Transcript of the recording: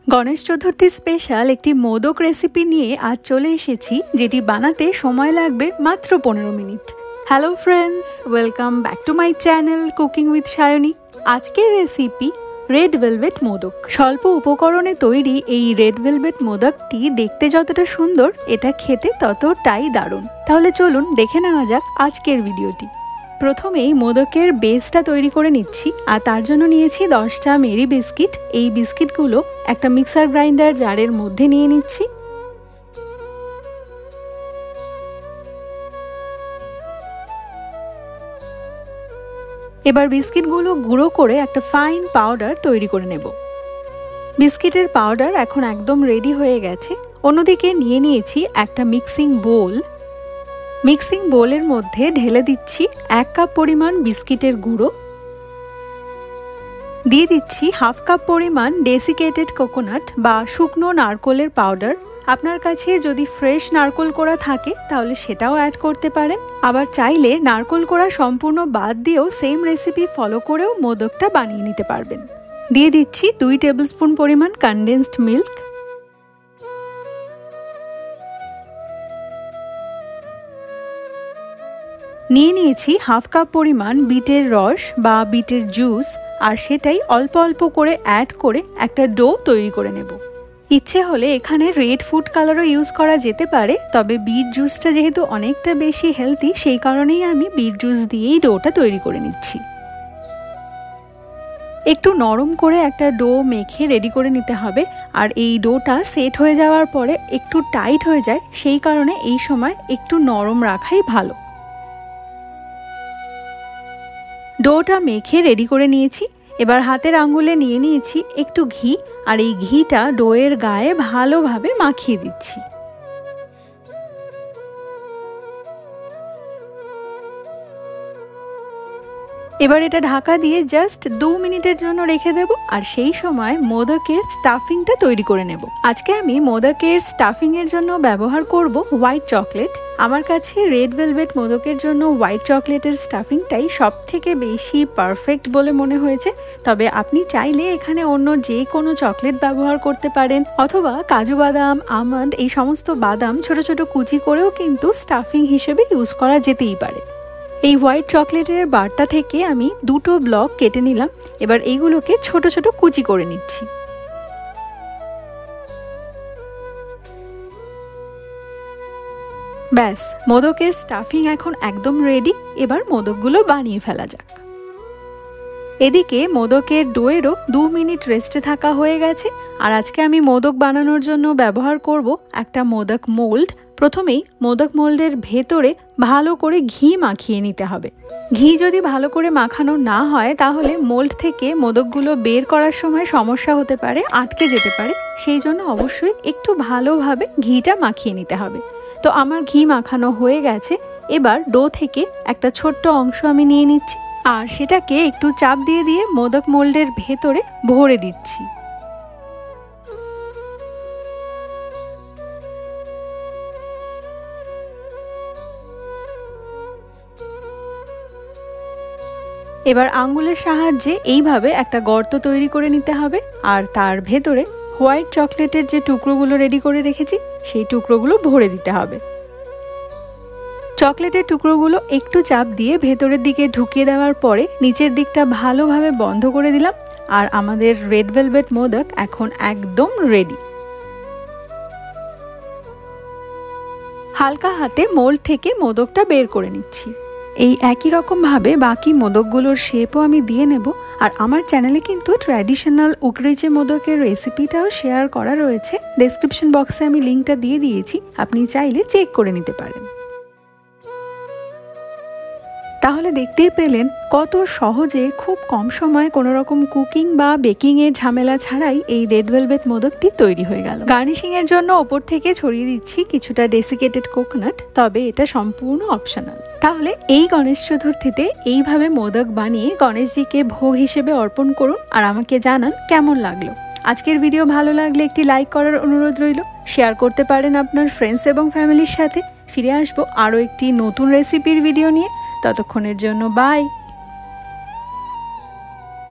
Ganesh Chaturthi special একটি modak recipe নিয়ে আজ চলে এসেছি, যেটি বানাতে সময় লাগবে মাত্র 15 minute. Hello friends, welcome back to my channel cooking with Sayani. আজকের রেসিপি রেড ভেলভেট মোদক। স্বল্প উপকরণে তৈরি এই রেড ভেলভেট মোদকটি দেখতে যতটা সুন্দর, এটা খেতে ততটাই দারুণ। তাহলে চলুন দেখে নেওয়া যাক আজকের ভিডিওটি। প্রথমেই মোদকের বেসটা তৈরি করে নিচ্ছি, আর তার জন্য নিয়েছি 10টা মেরি বিস্কিট। এই বিস্কিটগুলো একটা মিক্সার গ্রাইন্ডার জারের মধ্যে নিয়ে নিচ্ছি। এবার বিস্কিটগুলো গুঁড়ো করে একটা ফাইন পাউডার তৈরি করে নেব। বিস্কিটের পাউডার এখন একদম রেডি হয়ে গেছে। অন্যদিকে নিয়ে নিয়েছি একটা মিক্সিং বোল। মিক্সিং বোলের মধ্যে ঢেলে দিচ্ছি 1 কাপ পরিমাণ বিস্কিটের গুঁড়ো, দিয়ে দিচ্ছি 1/2 কাপ পরিমাণ ডেসিকেটেড কোকোনাট বা শুকনো নারকোলের পাউডার। আপনার কাছে যদি ফ্রেশ নারকোল কোড়া থাকে তাহলে সেটাও অ্যাড করতে পারেন, আবার চাইলে নারকোল কোড়া সম্পূর্ণ বাদ দিয়েও সেম রেসিপি ফলো করেও মোদকটা বানিয়ে নিতে পারবেন। দিয়ে দিচ্ছি 2 টেবিলস্পুন পরিমাণ কনডেন্সড মিল্ক। নিয়ে নিয়েছি 1/2 কাপ পরিমাণ বিটের রস বা বিটের জুস, আর সেটাই অল্প অল্প করে অ্যাড করে একটা ডো তৈরি করে নেব। ইচ্ছে হলে এখানে রেড ফুড কালারও ইউজ করা যেতে পারে, তবে বিট জুসটা যেহেতু অনেকটা বেশি হেলদি, সেই কারণেই আমি বিট জুস দিয়েই ডোটা তৈরি করে নিচ্ছি। একটু নরম করে একটা ডো মেখে রেডি করে নিতে হবে, আর এই ডোটা সেট হয়ে যাওয়ার পরে একটু টাইট হয়ে যায়, সেই কারণে এই সময় একটু নরম রাখাই ভালো। ডোটা মেখে রেডি করে নিয়েছি। এবার হাতের আঙ্গুলে নিয়ে নিয়েছি একটু ঘি, আর এই ঘিটা ডোয়ের গায়ে ভালোভাবে মাখিয়ে দিচ্ছি। এবার এটা ঢাকা দিয়ে জাস্ট 2 মিনিটের জন্য রেখে দেব, আর সেই সময় মোদকের স্টাফিংটা তৈরি করে নেব। আজকে আমি মোদকের স্টাফিংয়ের জন্য ব্যবহার করব হোয়াইট চকলেট। আমার কাছে রেড ভেলভেট মোদকের জন্য হোয়াইট চকলেটের স্টাফিংটাই সব থেকে বেশি পারফেক্ট বলে মনে হয়েছে, তবে আপনি চাইলে এখানে অন্য যে কোনো চকলেট ব্যবহার করতে পারেন, অথবা কাজু বাদাম, আমন্ড এই সমস্ত বাদাম ছোট ছোট কুচি করেও কিন্তু স্টাফিং হিসেবে ইউজ করা যেতেই পারে। এই হোয়াইট চকলেটের বারটা থেকে আমি 2টো ব্লক কেটে নিলাম। এবার এইগুলোকে ছোট ছোট কুচি করে নিচ্ছি। ব্যাস, মোদকের স্টাফিং এখন একদম রেডি। এবার মোদকগুলো বানিয়ে ফেলা যাক। এদিকে মোদকের ডোয়েরও 2 মিনিট রেস্টে থাকা হয়ে গেছে, আর আজকে আমি মোদক বানানোর জন্য ব্যবহার করব একটা মোদক মোল্ড। প্রথমেই মোদক মোল্ডের ভেতরে ভালো করে ঘি মাখিয়ে নিতে হবে। ঘি যদি ভালো করে মাখানো না হয় তাহলে মোল্ড থেকে মোদকগুলো বের করার সময় সমস্যা হতে পারে, আটকে যেতে পারে। সেই জন্য অবশ্যই একটু ভালোভাবে ঘিটা মাখিয়ে নিতে হবে। তো আমার ঘি মাখানো হয়ে গেছে। এবার ডো থেকে একটা ছোট্ট অংশ আমি নিয়ে নিচ্ছি, আর সেটাকে একটু চাপ দিয়ে দিয়ে মোদক মোল্ডের ভেতরে ভরে দিচ্ছি। এবার আঙ্গুলের সাহায্যে এইভাবে একটা গর্ত তৈরি করে নিতে হবে, আর তার ভেতরে হোয়াইট চকলেটের যে টুকরোগুলো রেডি করে রেখেছি সেই টুকরোগুলো ভরে দিতে হবে। চকলেটের টুকরোগুলো একটু চাপ দিয়ে ভেতরের দিকে ঢুকিয়ে দেওয়ার পরে নিচের দিকটা ভালোভাবে বন্ধ করে দিলাম, আর আমাদের রেড ভেলভেট মোদক এখন একদম রেডি। হালকা হাতে মোল্ড থেকে মোদকটা বের করে নিচ্ছি। এই একই রকমভাবে বাকি মোদকগুলোর শেপও আমি দিয়ে নেব। আর আমার চ্যানেলে কিন্তু ট্র্যাডিশনাল উকরিচে মোদকের রেসিপিটাও শেয়ার করা রয়েছে, ডেসক্রিপশন বক্সে আমি লিঙ্কটা দিয়ে দিয়েছি, আপনি চাইলে চেক করে নিতে পারেন। তাহলে দেখতেই পেলেন কত সহজে খুব কম সময়ে কোনো রকম কুকিং বা বেকিংয়ের ঝামেলা ছাড়াই এই রেড ভেলভেট মোদকটি তৈরি হয়ে গেল। গার্নিশিংয়ের জন্য ওপর থেকে ছড়িয়ে দিচ্ছি কিছুটা ডেসিকেটেড কোকোনাট, তবে এটা সম্পূর্ণ অপশনাল। তাহলে এই গণেশ চতুর্থীতে এইভাবে মোদক বানিয়ে গণেশজিকে ভোগ হিসেবে অর্পণ করুন, আর আমাকে জানান কেমন লাগলো। আজকের ভিডিও ভালো লাগলে একটি লাইক করার অনুরোধ রইল, শেয়ার করতে পারেন আপনার ফ্রেন্ডস এবং ফ্যামিলির সাথে। ফিরে আসবো আরও একটি নতুন রেসিপির ভিডিও নিয়ে। ততক্ষণের জন্য বাই।